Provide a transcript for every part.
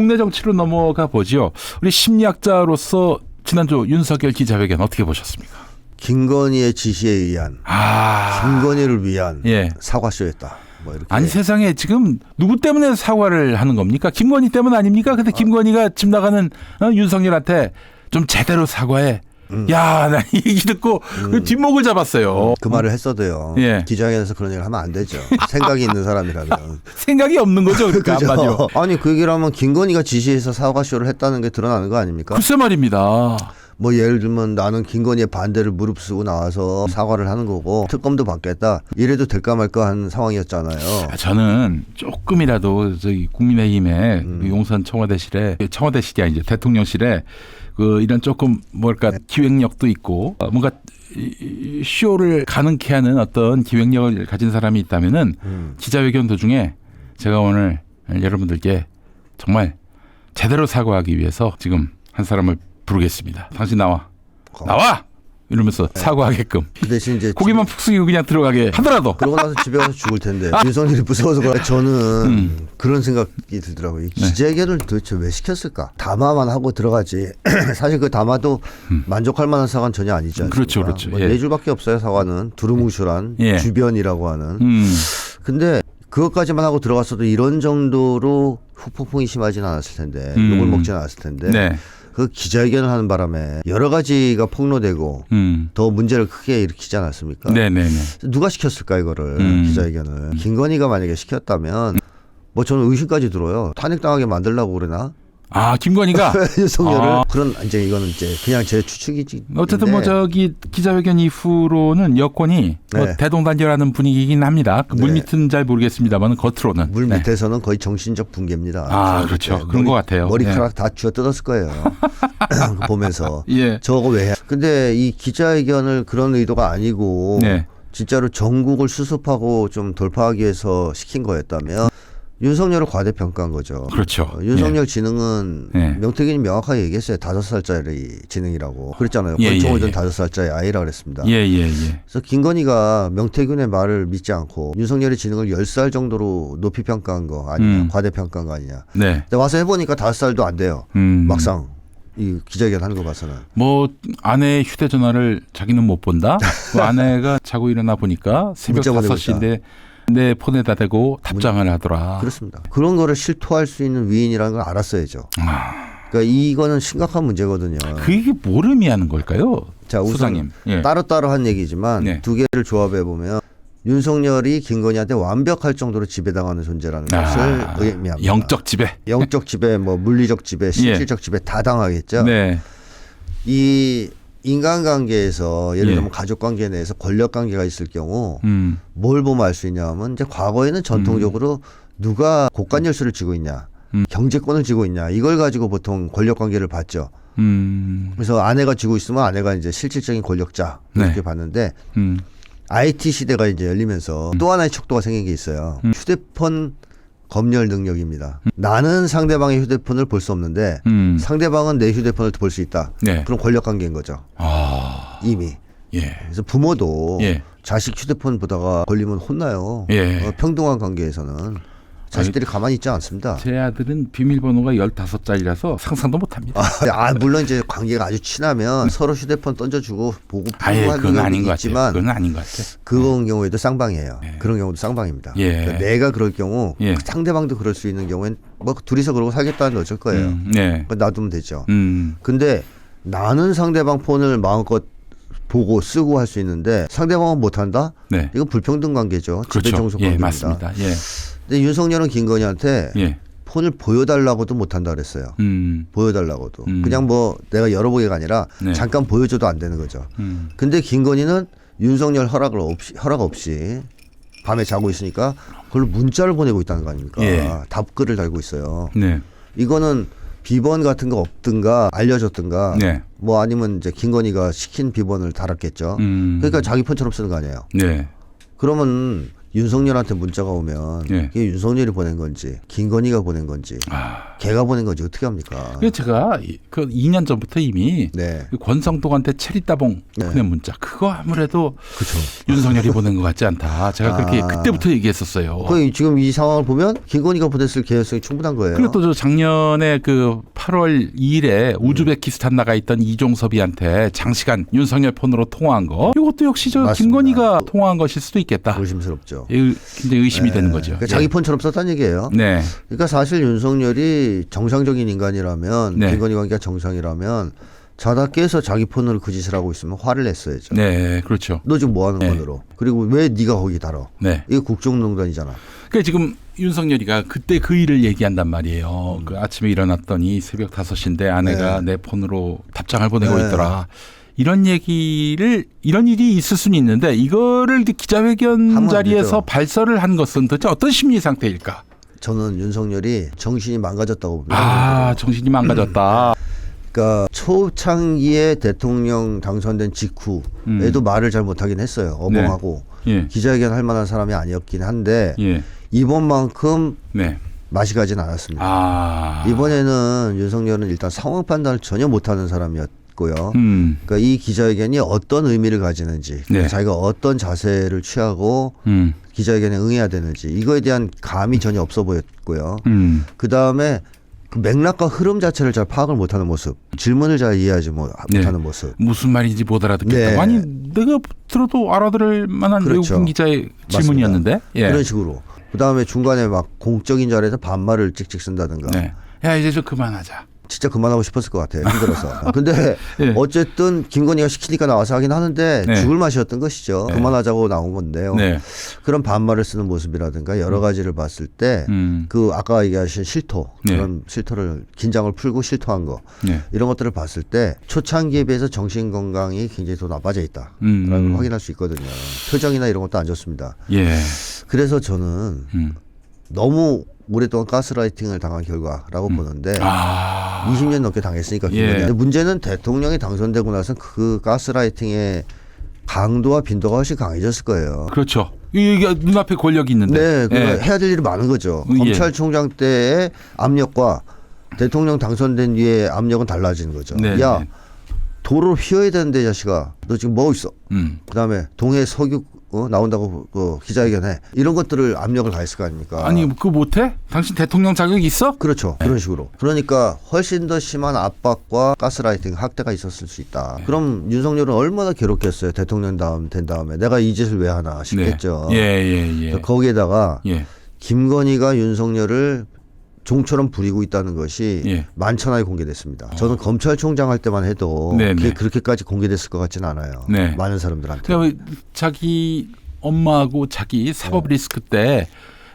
국내 정치로 넘어가 보죠. 우리 심리학자로서 지난주 윤석열 기자회견 어떻게 보셨습니까? 김건희의 지시에 의한 김건희를 위한 사과쇼였다. 뭐 이렇게. 아니 세상에 지금 누구 때문에 사과를 하는 겁니까? 김건희 때문 아닙니까? 근데 김건희가 집 나가는 윤석열한테 좀 제대로 사과해. 야, 나 이 얘기 듣고 뒷목을 잡았어요. 그 말을 했어도요. 기자회견에서 그런 얘기를 하면 안 되죠. 생각이 있는 사람이라면. 생각이 없는 거죠. 그러니까 한마디로. 아니 그 얘기를 하면 김건희가 지시해서 사과쇼를 했다는 게 드러나는 거 아닙니까? 글쎄 말입니다. 뭐 예를 들면 나는 김건희의 반대를 무릅쓰고 나와서 사과를 하는 거고 특검도 받겠다. 이래도 될까 말까 한 상황이었잖아요. 저는 조금이라도 저기 국민의힘의 용산 청와대실에 청와대실이 아니죠. 대통령실에 그 이런 조금 뭘까 기획력도 있고 뭔가 쇼를 가능케 하는 어떤 기획력을 가진 사람이 있다면은 기자회견 도중에 제가 오늘 여러분들께 정말 제대로 사과하기 위해서 지금 한 사람을 부르겠습니다. 당신 나와. 이러면서 사과하게끔. 그 대신 이제 고개만 푹 숙이고 그냥 들어가게 하더라도. 그러고 나서 집에 가서 죽을 텐데. 윤석열이 무서워서 그래. 저는 그런 생각이 들더라고요. 기자회견을 도대체 왜 시켰을까? 담화만 하고 들어가지. 사실 그 담화도 만족할 만한 사과는 전혀 아니지 않습니까? 그렇죠. 뭐 4줄밖에 없어요. 사과는. 두루뭉술한 주변이라고 하는. 근데 그것까지만 하고 들어갔어도 이런 정도로 후폭풍이 심하지는 않았을 텐데. 욕을 먹지는 않았을 텐데. 그 기자회견을 하는 바람에 여러 가지가 폭로되고 더 문제를 크게 일으키지 않았습니까? 누가 시켰을까 이거를 기자회견을. 김건희가 만약에 시켰다면 뭐 저는 의심까지 들어요. 탄핵당하게 만들려고 그러나? 김건희가 윤석열을 그런 이제 이거는 이제 그냥 제 추측이지. 어쨌든 뭐 저기 기자회견 이후로는 여권이 뭐 대동단결하는 분위기긴 합니다. 그 물밑은 잘 모르겠습니다만 겉으로는 물 밑에서는 거의 정신적 붕괴입니다. 그렇죠. 그런 것 같아요. 머리카락 다 쥐어 뜯었을 거예요. 보면서 저거 왜 해? 근데 이 기자회견을 그런 의도가 아니고 진짜로 전국을 수습하고 좀 돌파하기 위해서 시킨 거였다면. 윤석열을 과대평가한 거죠. 그렇죠. 윤석열 지능은 명태균이 명확하게 얘기했어요. 5살짜리 지능이라고. 그랬잖아요. 권총을 든 5살짜리 아이라고 그랬습니다. 그래서 김건희가 명태균의 말을 믿지 않고 윤석열의 지능을 10살 정도로 높이 평가한 거 아니냐. 과대평가한 거 아니냐. 근데 와서 해보니까 5살도 안 돼요. 막상. 이 기자회견 하는 거 봐서는. 뭐 아내의 휴대전화를 자기는 못 본다. 그 아내가 자고 일어나 보니까 새벽 5시인데 내 폰에다 대고 답장을 하더라. 그렇습니다. 그런 거를 실토할 수 있는 위인이라는 걸 알았어야죠. 그러니까 이거는 심각한 문제거든요. 그게 뭘 의미하는 걸까요? 자, 우선 수장님. 따로따로 한 얘기지만 두 개를 조합해 보면 윤석열이 김건희한테 완벽할 정도로 지배당하는 존재라는 것을 의미합니다. 영적 지배. 영적 지배, 뭐 물리적 지배, 실질적 지배 다 당하겠죠. 이 인간관계에서 예를 들면 가족관계 내에서 권력관계가 있을 경우 뭘 보면 알 수 있냐면 이제 과거에는 전통적으로 누가 고관 열쇠를 쥐고 있냐, 경제권을 쥐고 있냐 이걸 가지고 보통 권력관계를 봤죠. 그래서 아내가 쥐고 있으면 아내가 이제 실질적인 권력자 이렇게 봤는데 IT 시대가 이제 열리면서 또 하나의 척도가 생긴 게 있어요. 휴대폰 검열 능력입니다. 나는 상대방의 휴대폰을 볼 수 없는데 상대방은 내 휴대폰을 볼 수 있다. 그런 권력관계인 거죠. 이미. 그래서 부모도 자식 휴대폰 보다가 걸리면 혼나요. 평등한 관계에서는. 자식들이 가만히 있지 않습니다. 제 아들은 비밀번호가 15자리라서 상상도 못합니다. 물론 이제 관계가 아주 친하면 서로 휴대폰 던져주고 보고 그건 아닌 것 같지만 그건 아닌 것 같아. 그런 경우에도 쌍방이에요. 그런 경우도 쌍방입니다. 그러니까 내가 그럴 경우 상대방도 그럴 수 있는 경우엔 뭐 둘이서 그러고 살겠다는 어쩔 거예요. 놔두면 되죠. 근데 나는 상대방 폰을 마음껏 보고 쓰고 할 수 있는데 상대방은 못한다? 이건 불평등 관계죠. 지배종속 관계입니다. 맞습니다. 근데 윤석열은 김건희한테 폰을 보여달라고도 못한다 그랬어요. 보여달라고도. 그냥 뭐 내가 열어보기가 아니라 잠깐 보여줘도 안 되는 거죠. 근데 김건희는 윤석열 허락 없이 밤에 자고 있으니까 그걸 문자를 보내고 있다는 거 아닙니까? 답글을 달고 있어요. 이거는 비번 같은 거 없든가 알려줬든가 뭐 아니면 이제 김건희가 시킨 비번을 달았겠죠. 그러니까 자기 폰처럼 쓰는 거 아니에요. 그러면 윤석열한테 문자가 오면 예. 그게 윤석열이 보낸 건지 김건희가 보낸 건지 걔가 보낸 건지 어떻게 합니까? 제가 그 2년 전부터 이미 네. 그 권성동한테 체리따봉 네. 보낸 문자 그거 아무래도 그쵸. 윤석열이 보낸 것 같지 않다. 제가 그렇게 그때부터 얘기했었어요. 지금 이 상황을 보면 김건희가 보냈을 가능성이 충분한 거예요. 그리고 또 저 작년에 그 8월 2일에 우즈베키스탄 나가 있던 이종섭이한테 장시간 윤석열 폰으로 통화한 거 이것도 역시 저 맞습니다. 김건희가 통화한 것일 수도 있겠다. 의심스럽죠. 굉장히 의심이 되는 거죠. 그러니까 자기 폰처럼 썼다는 얘기예요. 네. 그러니까 사실 윤석열이 정상적인 인간이라면 네. 김건희 관계가 정상이라면 자다 깨서 자기 폰으로 그 짓을 하고 있으면 화를 냈어야죠. 네, 그렇죠. 너 지금 뭐 하는 네. 폰으로. 그리고 왜 네가 거기 달아. 네. 이거 국정농단이잖아. 그러니까 지금 윤석열이가 그때 그 일을 얘기한단 말이에요. 그 아침에 일어났더니 새벽 5시인데 아내가 내 폰으로 답장을 보내고 있더라. 이런 이런 일이 있을 수는 있는데 이거를 기자회견 자리에서 발설을 한 것은 도대체 어떤 심리 상태일까? 저는 윤석열이 정신이 망가졌다고 봅니다. 정신이 망가졌다. 그러니까 초창기에 대통령 당선된 직후에도 말을 잘 못하긴 했어요. 어벙하고 예. 기자회견 할 만한 사람이 아니었긴 한데 예. 이번만큼 네. 맛이 가진 않았습니다. 이번에는 윤석열은 일단 상황 판단을 전혀 못하는 사람이었고요. 그러니까 이 기자회견이 어떤 의미를 가지는지 네. 자기가 어떤 자세를 취하고 기자회견에 응해야 되는지 이거에 대한 감이 전혀 없어 보였고요. 그다음에 그 맥락과 흐름 자체를 잘 파악을 못하는 모습, 질문을 잘 이해하지 못하는 모습. 무슨 말인지 못 알아듣겠다. 네. 아니 내가 들어도 알아들을 만한 그렇죠. 외국인 기자의 질문이었는데. 예. 그런 식으로. 그다음에 중간에 막 공적인 자리에서 반말을 찍찍 쓴다든가. 네. 야 이제 좀 그만하자. 진짜 그만하고 싶었을 것 같아요. 힘들어서. 근데 예. 어쨌든 김건희가 시키니까 나와서 하긴 하는데 네. 죽을 맛이었던 것이죠. 네. 그만하자고 나온 건데요. 네. 그런 반말을 쓰는 모습이라든가 여러 가지를 봤을 때 그 아까 얘기하신 실토 네. 그런 실토를 긴장을 풀고 실토한 거 네. 이런 것들을 봤을 때 초창기에 비해서 정신 건강이 굉장히 더 나빠져 있다라는 걸 확인할 수 있거든요. 표정이나 이런 것도 안 좋습니다. 예. 그래서 저는 너무 오랫동안 가스라이팅을 당한 결과라고 보는데 20년 넘게 당했으니까 예. 문제는 대통령이 당선되고 나서 그 가스라이팅의 강도와 빈도가 훨씬 강해졌을 거예요. 그렇죠. 이게 눈앞에 권력이 있는데. 네, 그러니까 해야 될 일이 많은 거죠. 검찰총장 때의 압력과 대통령 당선된 뒤에 압력은 달라지는 거죠. 네, 야, 네. 도로 휘어야 되는데 자식아, 너 지금 뭐 있어? 그다음에 동해 석유 나온다고 기자회견해. 이런 것들을 압력을 가했을 거 아닙니까? 아니 그거 못해? 당신 대통령 자격 있어? 그렇죠. 네. 그런 식으로. 그러니까 훨씬 더 심한 압박과 가스라이팅, 학대가 있었을 수 있다. 네. 그럼 윤석열은 얼마나 괴롭겠어요. 대통령 된 다음에 내가 이 짓을 왜 하나 싶겠죠. 네. 예. 거기에다가 예. 김건희가 윤석열을 종처럼 부리고 있다는 것이 예. 만천하에 공개됐습니다. 저는 검찰총장 할 때만 해도 그게 그렇게까지 공개됐을 것 같지는 않아요. 네. 많은 사람들한테. 그러니까 자기 엄마하고 자기 사법 리스크 때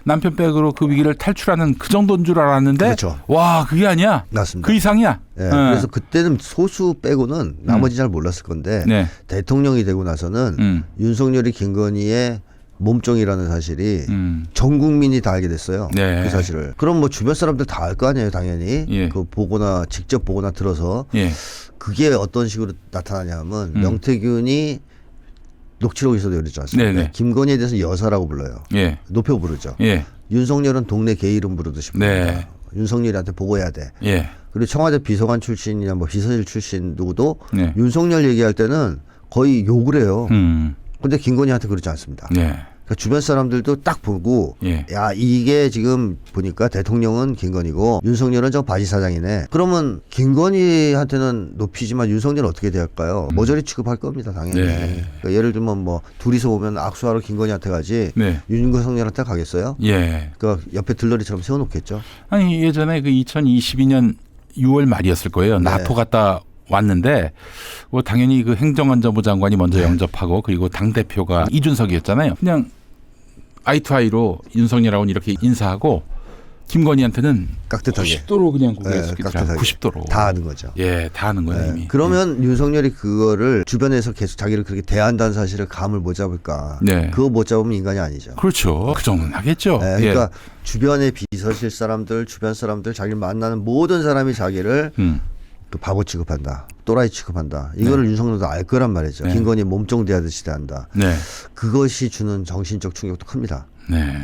남편 백으로 그 위기를 탈출하는 그 정도인 줄 알았는데 그렇죠. 와 그게 아니야. 맞습니다. 그 이상이야. 네. 그래서 그때는 소수 빼고는 나머지 잘 몰랐을 건데 네. 대통령이 되고 나서는 윤석열이 김건희의 몸종이라는 사실이 전 국민이 다 알게 됐어요. 네. 그 사실을. 그럼 뭐 주변 사람들 다 알 거 아니에요, 당연히. 예. 그 직접 보거나 들어서. 예. 그게 어떤 식으로 나타나냐면 명태균이 녹취록에서도 그러지 않습니까? 네네. 김건희에 대해서 여사라고 불러요. 예. 높여 부르죠. 예. 윤석열은 동네 개 이름 부르듯이 부릅니다. 네. 윤석열한테 보고해야 돼. 예. 그리고 청와대 비서관 출신이나 뭐 비서실 출신 누구도 네. 윤석열 얘기할 때는 거의 욕을 해요. 근데 김건희한테 그러지 않습니다. 네. 그러니까 주변 사람들도 딱 보고 예. 야 이게 지금 보니까 대통령은 김건희고 윤석열은 저 바지 사장이네. 그러면 김건희한테는 높이지만 윤석열은 어떻게 대할까요? 모조리 취급할 겁니다 당연히. 네. 그러니까 예를 들면 뭐 둘이서 오면 악수하러 김건희한테 가지 네. 윤석열한테 가겠어요? 예. 그러니까 옆에 들러리처럼 세워놓겠죠. 아니 예전에 그 2022년 6월 말이었을 거예요. 나토 갔다 왔는데 뭐 당연히 그 행정안전부 장관이 먼저 영접하고 그리고 당 대표가 이준석이었잖아요. 그냥 아이 투 아이로 윤석열하고는 이렇게 인사하고 김건희한테는 깍듯하게 90도로 그냥 고개를 깍듯하게 90도로 다 아는 거죠. 예, 다 아는 거예요 이미. 그러면 윤석열이 그거를 주변에서 계속 자기를 그렇게 대한다는 사실을 감을 못 잡을까? 네. 그거 못 잡으면 인간이 아니죠. 그렇죠. 그 정도는 하겠죠. 네, 그러니까 주변의 비서실 사람들, 주변 사람들, 자기를 만나는 모든 사람이 자기를 그 바보 취급한다, 또라이 취급한다. 이거를 윤석열도 알 거란 말이죠. 김건희 몸종 대하듯이 대한다. 그것이 주는 정신적 충격도 큽니다.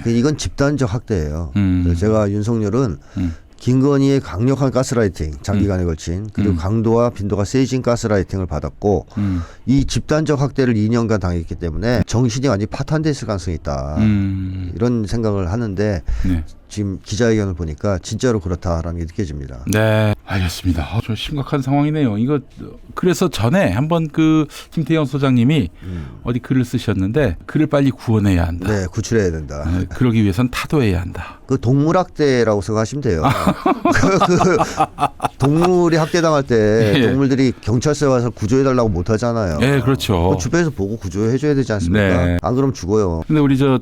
이건 집단적 학대예요. 그래서 제가 윤석열은 김건희의 강력한 가스라이팅, 장기간에 걸친, 그리고 강도와 빈도가 세진 가스라이팅을 받았고 이 집단적 학대를 2년간 당했기 때문에 정신이 완전히 파탄됐을 가능성이 있다. 이런 생각을 하는데 지금 기자회견을 보니까 진짜로 그렇다라는 게 느껴집니다. 네, 알겠습니다. 좀 심각한 상황이네요. 이거 그래서 전에 한번 그 김태형 소장님이 어디 글을 쓰셨는데 글을 빨리 구원해야 한다. 네, 구출해야 된다. 그러기 위해선 타도해야 한다. 그 동물학대라고 생각하시면 돼요. 그 동물이 학대당할 때 동물들이 경찰서에 와서 구조해달라고 못 하잖아요. 네, 그렇죠. 주변에서 보고 구조해줘야 되지 않습니까? 안 그러면 죽어요. 근데 우리 저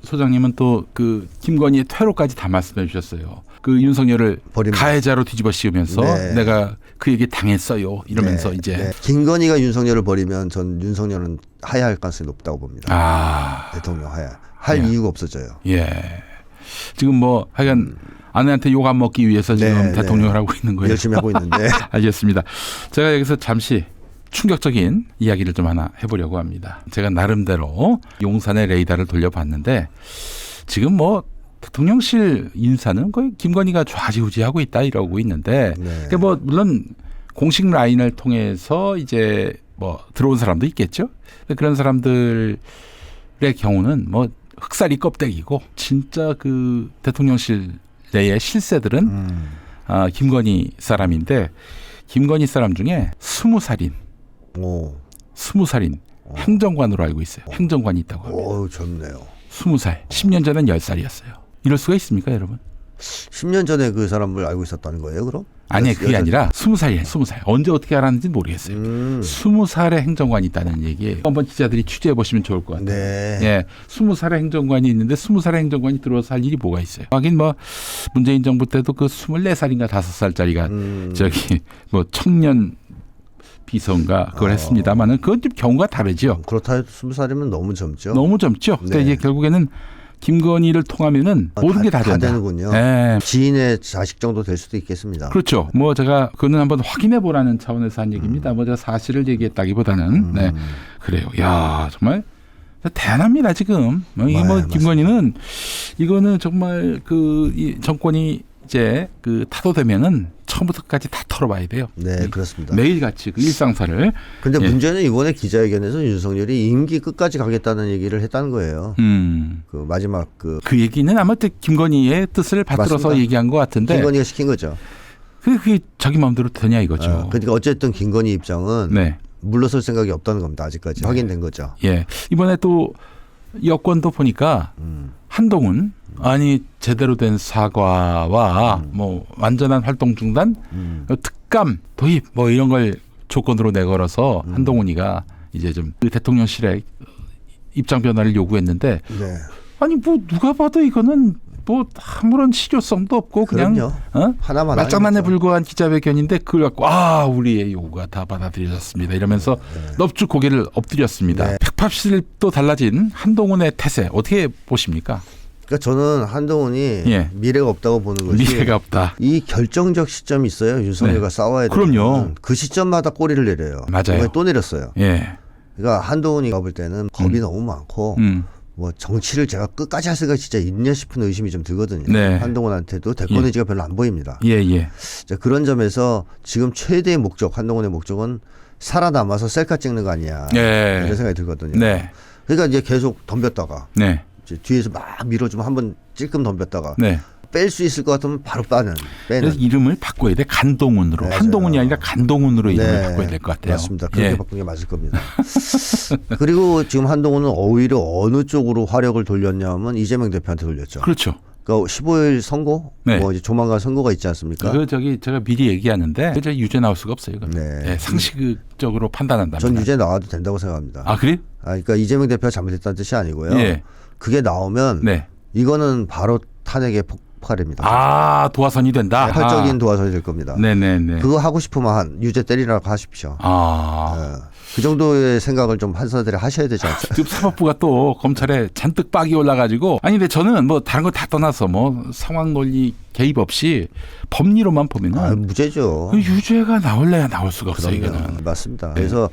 소장님은 또 그 김건희의 퇴로까지 다 말씀해 주셨어요. 그 윤석열을 가해자로 뒤집어 씌우면서 내가 그에게 당했어요 이러면서 이제 김건희가 윤석열을 버리면 전 윤석열은 하야할 가능성이 높다고 봅니다. 대통령 할 이유가 없어져요. 지금 뭐 하여간 아내한테 욕 안 먹기 위해서 지금 대통령을 하고 있는 거예요. 열심히 하고 있는데. 알겠습니다. 제가 여기서 잠시 충격적인 이야기를 좀 하나 해보려고 합니다. 제가 나름대로 용산의 레이더를 돌려봤는데 지금 뭐 대통령실 인사는 거의 김건희가 좌지우지하고 있다 이러고 있는데 그러니까 뭐 물론 공식 라인을 통해서 이제 뭐 들어온 사람도 있겠죠. 그런 사람들의 경우는 뭐 흑살이 껍데기고 진짜 그 대통령실 내의 실세들은 김건희 사람인데 김건희 사람 중에 20살인 20살인 행정관으로 알고 있어요. 행정관이 있다고 합니다. 오, 좋네요. 20살. 10년 전엔 10살이었어요. 이럴 수가 있습니까, 여러분? 10년 전에 그 사람을 알고 있었다는 거예요, 그럼? 아니, 그게 아니라 20살이에요. 20살. 언제 어떻게 알았는지 모르겠어요. 20살의 행정관이 있다는 얘기예요. 한번 기자들이 취재해 보시면 좋을 것 같아요. 예, 20살의 행정관이 있는데 20살의 행정관이 들어와서 할 일이 뭐가 있어요. 하긴 뭐 문재인 정부 때도 그 24살인가 5살짜리가 저기 뭐 청년 비서인가 그걸 했습니다만은 그건 좀 경우가 다르죠. 그렇다 해도 20살이면 너무 젊죠. 너무 젊죠. 그러니까 이제 결국에는 김건희를 통하면은 모든 게 다 된다. 되는군요. 지인의 자식 정도 될 수도 있겠습니다. 그렇죠. 뭐 제가 그거는 한번 확인해 보라는 차원에서 한 얘기입니다. 뭐 제가 사실을 얘기했다기보다는 그래요. 야 정말 대단합니다 지금. 이 뭐 김건희는 이거는 정말 그 이 정권이 이제 그 타도되면은 처음부터까지 다 털어봐야 돼요. 네, 그렇습니다. 매일같이 그 일상사를. 근데 문제는 이번에 기자회견에서 윤석열이 임기 끝까지 가겠다는 얘기를 했다는 거예요. 그 마지막 그 얘기는 아마 김건희의 뜻을 받들어서 맞습니다. 얘기한 것 같은데. 김건희가 시킨 거죠. 그게 자기 마음대로 되냐 이거죠. 그러니까 어쨌든 김건희 입장은 물러설 생각이 없다는 겁니다. 아직까지 확인된 거죠. 예. 이번에 또 여권도 보니까 한동훈 아니 제대로 된 사과와 뭐 완전한 활동 중단, 특감 도입 뭐 이런 걸 조건으로 내걸어서 한동훈이가 이제 좀 그 대통령실에 입장 변화를 요구했는데 아니 뭐 누가 봐도 이거는 뭐 아무런 실효성도 없고 그냥 하나만 말장난에 불과한 기자회견인데 그걸 갖고 우리의 요구가 다 받아들여졌습니다 이러면서 넙죽 고개를 엎드렸습니다. 백팝실도 달라진 한동훈의 태세 어떻게 보십니까? 그러니까 저는 한동훈이 미래가 없다고 보는 것이 미래가 없다. 이 결정적 시점이 있어요. 윤석열과 싸워야 되는. 그럼요. 그 시점마다 꼬리를 내려요. 맞아요. 또 내렸어요. 그러니까 한동훈이가 볼 때는 겁이 너무 많고 뭐 정치를 제가 끝까지 할 생각이 진짜 있냐 싶은 의심이 좀 들거든요. 한동훈한테도 대권 의지가 별로 안 보입니다. 자, 그런 점에서 지금 최대의 목적, 한동훈의 목적은 살아남아서 셀카 찍는 거 아니야. 이런 생각이 들거든요. 그러니까 이제 계속 덤볐다가 이제 뒤에서 막 밀어주면 한번 찔끔 덤볐다가 뺄 수 있을 것 같으면 바로 빼는. 그래서 이름을 바꿔야 돼. 간동훈으로. 한동훈이 아니라 간동훈으로 이름을 바꿔야 될 것 같아요. 맞습니다. 그렇게 바꾸는 게 맞을 겁니다. 그리고 지금 한동훈은 오히려 어느 쪽으로 화력을 돌렸냐면 이재명 대표한테 돌렸죠. 그렇죠. 그러니까 15일 선거, 뭐 이제 조만간 선거가 있지 않습니까? 제가 미리 얘기하는데 유죄 나올 수가 없어요. 상식적으로 판단한다면. 전 유죄 나와도 된다고 생각합니다. 아 그래? 그러니까 이재명 대표가 잘못했다는 뜻이 아니고요. 그게 나오면 이거는 바로 탄핵의 폭발입니다. 도화선이 된다. 혈적인 도화선이 될 겁니다. 그거 하고 싶으면 유죄 때리라고 하십시오. 그 정도의 생각을 좀 판사들이 하셔야 되지 않죠? 지금 사법부가 또 검찰에 잔뜩 빡이 올라가지고 아니 근데 저는 뭐 다른 거 다 떠나서 뭐 상황 논리 개입 없이 법리로만 보면은 무죄죠. 유죄가 나올래야 나올 수가 없어요. 이거는. 맞습니다. 그래서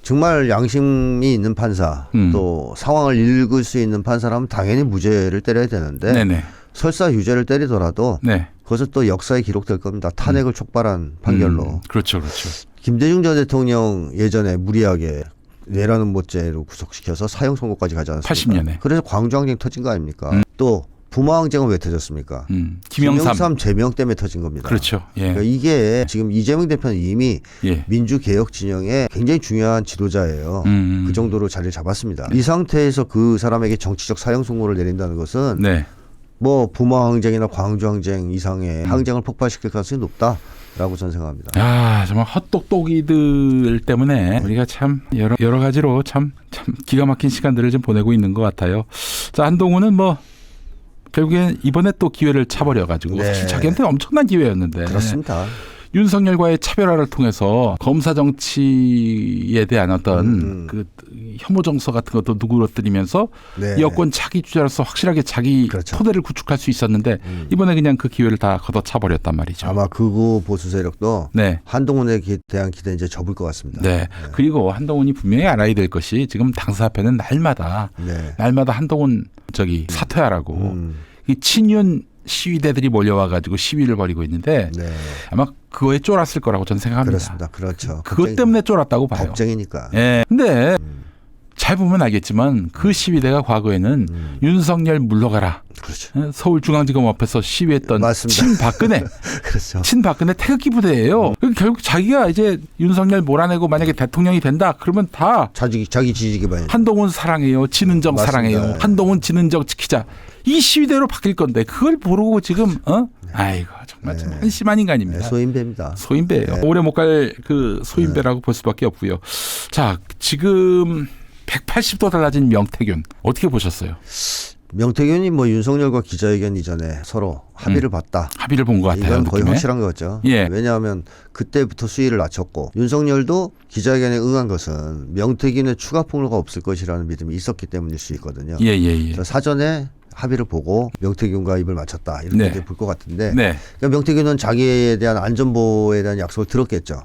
정말 양심이 있는 판사 또 상황을 읽을 수 있는 판사라면 당연히 무죄를 때려야 되는데 네네. 설사 유죄를 때리더라도 네. 그것은 또 역사에 기록될 겁니다. 탄핵을 촉발한 판결로. 그렇죠. 그렇죠. 김대중 전 대통령 예전에 무리하게 내라는 모죄로 구속시켜서 사형 선고까지 가지 않았습니까? 80년에. 그래서 광주항쟁 터진 거 아닙니까? 또 부마항쟁은 왜 터졌습니까? 김영삼 제명 때문에 터진 겁니다. 그렇죠. 예. 그러니까 이게 지금 이재명 대표는 이미 예. 민주개혁 진영의 굉장히 중요한 지도자예요. 그 정도로 자리를 잡았습니다. 이 상태에서 그 사람에게 정치적 사형 선고를 내린다는 것은 네. 뭐 부마항쟁이나 광주항쟁 이상의 항쟁을 폭발시킬 가능성이 높다라고 저는 생각합니다. 아 정말 헛똑똑이들 때문에 우리가 참 여러 가지로 참 기가 막힌 시간들을 좀 보내고 있는 것 같아요. 자 한동훈은 뭐 결국엔 이번에 또 기회를 차버려가지고 네. 사실 자기한테 엄청난 기회였는데 그렇습니다. 윤석열과의 차별화를 통해서 검사 정치에 대한 어떤 그 혐오 정서 같은 것도 누그러뜨리면서 네. 여권 차기 주자로서 확실하게 자기 그렇죠. 토대를 구축할 수 있었는데 이번에 그냥 그 기회를 다 걷어차버렸단 말이죠. 아마 극우 보수 세력도 네. 한동훈에 대한 기대는 이제 접을 것 같습니다. 네. 그리고 한동훈이 분명히 알아야 될 것이 지금 당사 앞에는 날마다 한동훈 사퇴하라고 이 친윤 시위대들이 몰려와가지고 시위를 벌이고 있는데 아마 그거에 쫄았을 거라고 저는 생각합니다. 그렇습니다. 그렇죠. 그것 때문에 쫄았다고 봐요. 겁쟁이니까. 예. 근데 잘 보면 알겠지만 그 시위대가 과거에는 윤석열 물러가라. 그렇죠. 서울중앙지검 앞에서 시위했던 맞습니다. 친박근혜. 그렇죠. 친박근혜 태극기 부대예요. 결국 자기가 이제 윤석열 몰아내고 만약에 대통령이 된다 그러면 다 자기 지지 기반. 한동훈 사랑해요. 진은정 맞습니다. 사랑해요. 한동훈 진은정 지키자. 이 시위대로 바뀔 건데 그걸 모르고 지금 아이고 정말 좀 한심한 인간입니다. 네, 소인배입니다. 소인배예요. 네. 오래 못 갈 그 소인배라고 볼 수밖에 없고요. 자 지금 180도 달라진 명태균 어떻게 보셨어요? 명태균이 뭐 윤석열과 기자회견 이전에 서로 합의를 봤다. 합의를 본 것 같아요. 이건 거의 느낌에. 확실한 거죠. 예. 왜냐하면 그때부터 수위를 낮췄고 윤석열도 기자회견에 응한 것은 명태균의 추가 폭로가 없을 것이라는 믿음이 있었기 때문일 수 있거든요. 예. 그래서 사전에 합의를 보고 명태균과 입을 맞췄다 이렇게 볼 것 같은데 네. 그러니까 명태균은 자기에 대한 안전보호에 대한 약속을 들었겠죠.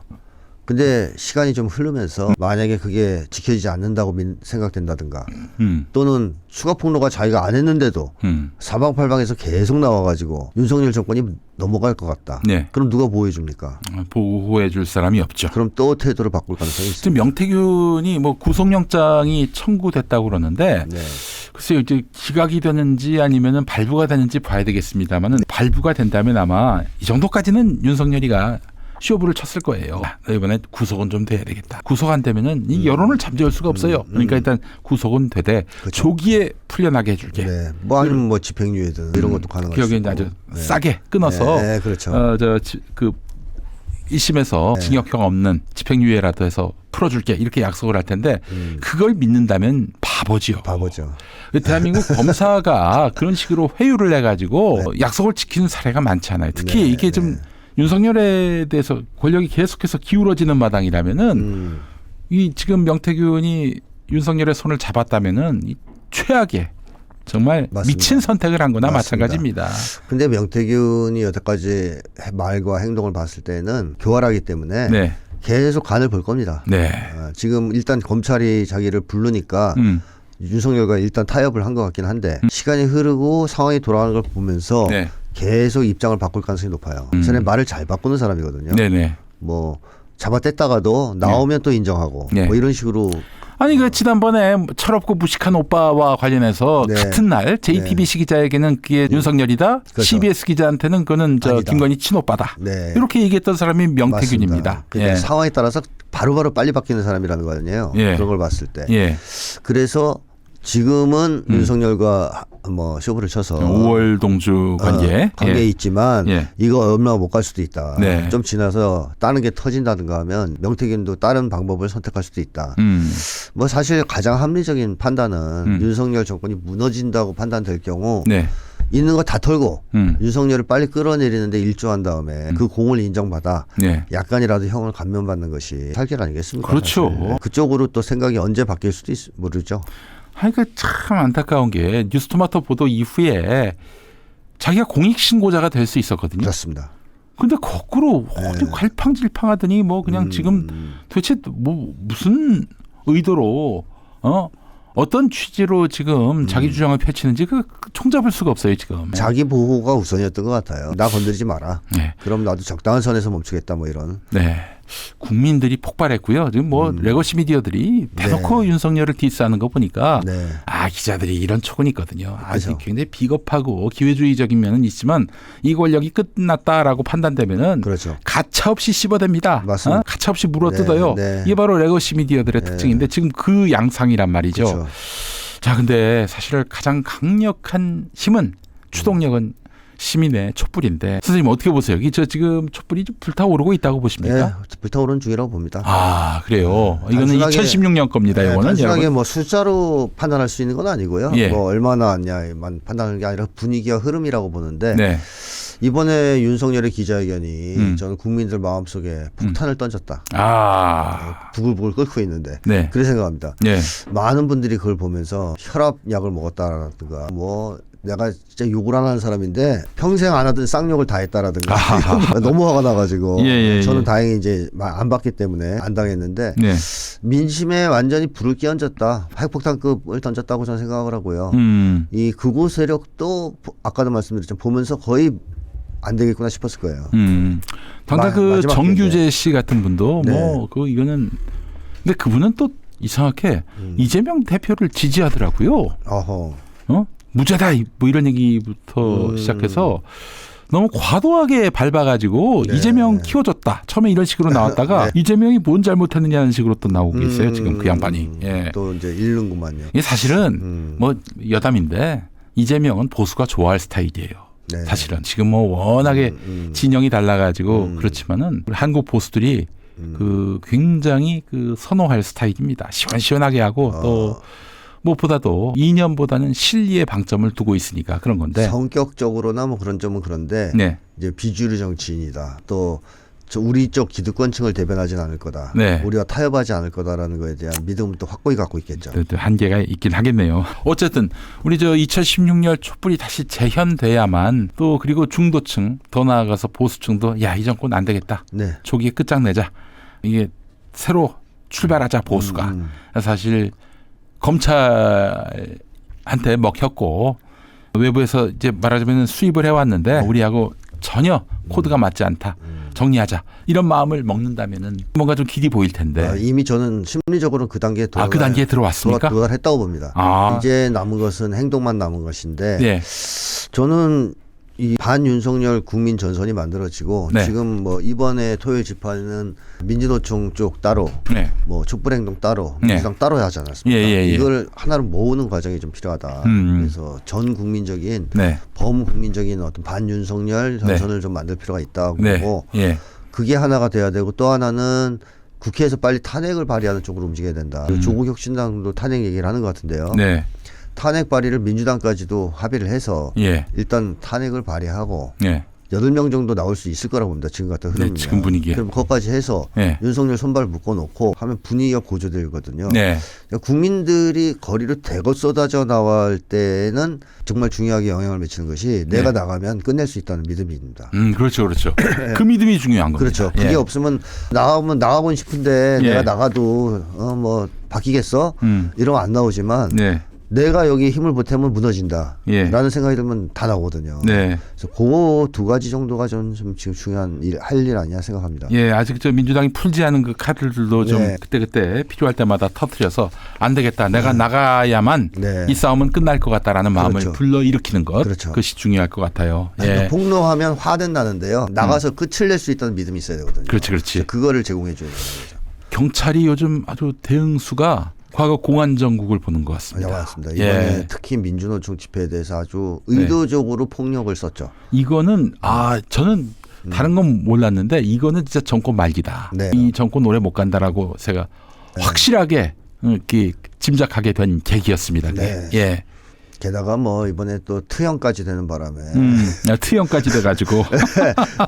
근데 시간이 좀 흐르면서 만약에 그게 지켜지지 않는다고 생각된다든가 또는 추가 폭로가 자기가 안 했는데도 사방팔방에서 계속 나와가지고 윤석열 정권이 넘어갈 것 같다. 네. 그럼 누가 보호해 줍니까? 보호해 줄 사람이 없죠. 그럼 또 태도를 바꿀 가능성이 있습니다. 지금 명태균이 뭐 구속영장이 청구됐다고 그러는데 글쎄요 이제 기각이 되는지 아니면은 발부가 되는지 봐야 되겠습니다만은 발부가 된다면 아마 이 정도까지는 윤석열이가 쇼부를 쳤을 거예요. 이번에 구속은 좀 돼야 되겠다. 구속 안 되면은 이 여론을 잠재울 수가 없어요. 그러니까 일단 구속은 되되 그렇죠. 조기에 풀려나게 해줄게. 네. 뭐 아니면 뭐 집행유예든 이런 것도 가능할 수 기억에 있고. 아주 싸게 끊어서 네, 그렇죠. 그 1심에서 징역형 없는 집행유예라도 해서 풀어줄게 이렇게 약속을 할 텐데 그걸 믿는다면 바보지요. 바보죠. 대한민국 검사가 그런 식으로 회유를 해가지고 약속을 지키는 사례가 많지 않아요. 특히 이게 좀 윤석열에 대해서 권력이 계속해서 기울어지는 마당이라면은 이 지금 명태균이 윤석열의 손을 잡았다면은 이 최악의 정말 맞습니다. 미친 선택을 한 거나 맞습니다. 마찬가지입니다. 근데 명태균이 여태까지 말과 행동을 봤을 때는 교활하기 때문에 계속 간을 볼 겁니다. 지금 일단 검찰이 자기를 부르니까 윤석열과 일단 타협을 한 것 같긴 한데 시간이 흐르고 상황이 돌아가는 걸 보면서 계속 입장을 바꿀 가능성이 높아요. 전에 말을 잘 바꾸는 사람이거든요. 뭐 잡아뗐다가도 나오면 또 인정하고 뭐 이런 식으로. 아니 그 지난번에 철없고 무식한 오빠와 관련해서 같은 날 JTBC 기자에게는 그게 윤석열이다. 그렇죠. CBS 기자한테는 그거는 김건희 친오빠다. 이렇게 얘기했던 사람이 명태균입니다. 그러니까 상황에 따라서 바로바로 빨리 바뀌는 사람이라는 거 아니에요. 그런 걸 봤을 때. 그래서 지금은 윤석열과 뭐 쇼부를 쳐서 5월 동주 관계에 있지만 이거 얼마 못 갈 수도 있다. 좀 지나서 다른 게 터진다든가 하면 명태균도 다른 방법을 선택할 수도 있다. 뭐 사실 가장 합리적인 판단은 윤석열 정권이 무너진다고 판단될 경우 있는 거 다 털고 윤석열을 빨리 끌어내리는데 일조한 다음에 그 공을 인정받아 약간이라도 형을 감면받는 것이 탈길 아니겠습니까? 그렇죠. 사실. 그쪽으로 또 생각이 언제 바뀔 수도 모르죠. 그러니까 참 안타까운 게 뉴스토마토 보도 이후에 자기가 공익신고자가 될 수 있었거든요. 그렇습니다. 근데 거꾸로 갈팡질팡하더니 뭐 그냥 지금 도대체 뭐 무슨 의도로 어떤 취지로 지금 자기 주장을 펼치는지 그 총잡을 수가 없어요 지금. 자기 보호가 우선이었던 것 같아요. 나 건드리지 마라. 네. 그럼 나도 적당한 선에서 멈추겠다 뭐 이런. 네. 국민들이 폭발했고요. 지금 뭐 레거시 미디어들이 대놓고 윤석열을 디스하는 거 보니까 기자들이 이런 촉은 있거든요. 그렇죠. 굉장히 비겁하고 기회주의적인 면은 있지만 이 권력이 끝났다라고 판단되면은 그렇죠. 가차없이 씹어댑니다. 맞습니다. 가차없이 물어뜯어요. 이게 바로 레거시 미디어들의 특징인데 지금 그 양상이란 말이죠. 그렇죠. 자, 근데 사실 가장 강력한 힘은 추동력은 시민의 촛불인데 선생님 어떻게 보세요? 여기 지금 촛불이 좀 불타오르고 있다고 보십니까? 네, 불타오르는 중이라고 봅니다. 아, 그래요. 이거는 2016년 겁니다. 이거는 단순하게 뭐 숫자로 판단할 수 있는 건 아니고요. 뭐 얼마나 왔냐만 판단하는 게 아니라 분위기와 흐름이라고 보는데 이번에 윤석열의 기자회견이 저는 국민들 마음속에 폭탄을 던졌다. 부글부글 끓고 있는데 그렇게 생각합니다. 많은 분들이 그걸 보면서 혈압약을 먹었다라든가 뭐 내가 진짜 욕을 안 하는 사람인데 평생 안 하던 쌍욕을 다 했다라든가 너무 화가 나가지고 저는 다행히 이제 안 받기 때문에 안 당했는데 민심에 완전히 불을 끼얹었다. 핵폭탄급을 던졌다고 저는 생각을 하고요. 이 극우 세력도 아까도 말씀드렸지만 보면서 거의 안 되겠구나 싶었을 거예요. 당장 그 정규재 씨 같은 분도 뭐 이거는 근데 그분은 또 이상하게 이재명 대표를 지지하더라고요. 무죄다 뭐 이런 얘기부터 시작해서 너무 과도하게 밟아가지고 이재명 키워줬다. 처음에 이런 식으로 나왔다가 이재명이 뭔 잘못했느냐는 식으로 또 나오고 있어요. 지금 그 양반이. 또 이제 잃는구만요. 이게 사실은 뭐 여담인데 이재명은 보수가 좋아할 스타일이에요. 사실은 지금 뭐 워낙에 진영이 달라가지고 그렇지만은 우리 한국 보수들이 그 굉장히 그 선호할 스타일입니다. 시원시원하게 하고 또 무엇보다도 이념보다는 실리에 방점을 두고 있으니까 그런 건데 성격적으로나 뭐 그런 점은 그런데 이제 비주류 정치인이다. 또 우리 쪽 기득권층을 대변하진 않을 거다. 우리와 타협하지 않을 거다라는 거에 대한 믿음을 또 확고히 갖고 있겠죠. 한계가 있긴 하겠네요. 어쨌든 우리 2016년 촛불이 다시 재현돼야만 또 그리고 중도층 더 나아가서 보수층도 야, 이 정권 안 되겠다. 조기에 끝장내자. 이게 새로 출발하자 보수가. 사실 검찰한테 먹혔고 외부에서 이제 말하자면 수입을 해왔는데 우리하고 전혀 코드가 맞지 않다. 정리하자. 이런 마음을 먹는다면은 뭔가 좀 길이 보일 텐데. 이미 저는 심리적으로 그 단계에 그 단계에 들어왔습니까? 도달했다고 봅니다. 이제 남은 것은 행동만 남은 것인데 저는 이 반윤석열 국민 전선이 만들어지고 지금 뭐 이번에 토요일 집회는 민주노총 쪽 따로 뭐 촛불행동 따로 민주당 따로 하지 않았습니까? 이걸 하나로 모으는 과정이 좀 필요하다. 그래서 전 국민적인 범국민적인 어떤 반윤석열 전선을 좀 만들 필요가 있다고 보고 그게 하나가 돼야 되고 또 하나는 국회에서 빨리 탄핵을 발의하는 쪽으로 움직여야 된다. 조국 혁신당도 탄핵 얘기를 하는 것 같은데요. 탄핵 발의를 민주당까지도 합의를 해서 일단 탄핵을 발의하고 8명 정도 나올 수 있을 거라고 봅니다. 지금 같은 흐름이면. 지금 분위기에. 그럼 그것까지 해서 윤석열 손발 묶어놓고 하면 분위기가 고조되거든요. 국민들이 거리로 대거 쏟아져 나올 때는 정말 중요하게 영향을 미치는 것이 내가 나가면 끝낼 수 있다는 믿음입니다. 그렇죠. 그 믿음이 중요한 겁니다. 그렇죠. 그게 없으면 나가면 나가고 싶은데 내가 나가도 뭐 바뀌겠어? 이러면 안 나오지만 내가 여기 힘을 보태면 무너진다. 라는 생각이 들면 다 나오거든요. 그래서 그 두 가지 정도가 저는 좀 지금 중요한 할 일 아니냐 생각합니다. 아직 민주당이 풀지 않은 그 카드들도 좀 그때그때 필요할 때마다 터뜨려서 안 되겠다. 내가 나가야만 이 싸움은 끝날 것 같다라는 마음을 불러일으키는 것. 그것이 중요할 것 같아요. 폭로하면 화된다는데요. 나가서 끝을 낼 수 있다는 믿음이 있어야 되거든요. 그렇지. 그거를 제공해 줘야 되는 거죠. 경찰이 요즘 아주 대응수가 과거 공안정국을 보는 것 같습니다. 맞습니다. 이번에 특히 민주노총 집회에 대해서 아주 의도적으로 폭력을 썼죠. 이거는 저는 다른 건 몰랐는데 이거는 진짜 정권 말기다. 이 정권 오래 못 간다라고 제가 확실하게 이렇게 짐작하게 된 계기였습니다. 게다가 뭐 이번에 또 트형까지 되는 바람에 트형까지 돼가지고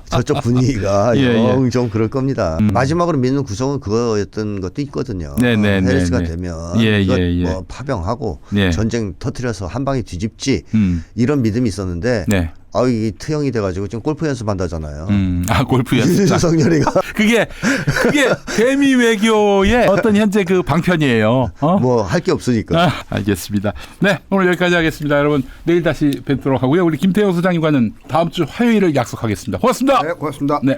저쪽 분위기가 예, 영 좀 그럴 겁니다. 마지막으로 믿는 구성은 그거였던 것도 있거든요. 해리스가 되면 이거 뭐 파병하고 전쟁 터뜨려서 한 방에 뒤집지 이런 믿음이 있었는데 이 트형이 돼가지고 지금 골프 연습한다잖아요. 골프 연습. 윤석열이가 그게 대미 외교의 어떤 현재 그 방편이에요. 뭐 할 게 없으니까. 알겠습니다. 네, 오늘 여기까지 하겠습니다. 여러분 내일 다시 뵙도록 하고요. 우리 김태형 소장님과는 다음 주 화요일을 약속하겠습니다. 고맙습니다. 네, 고맙습니다. 네.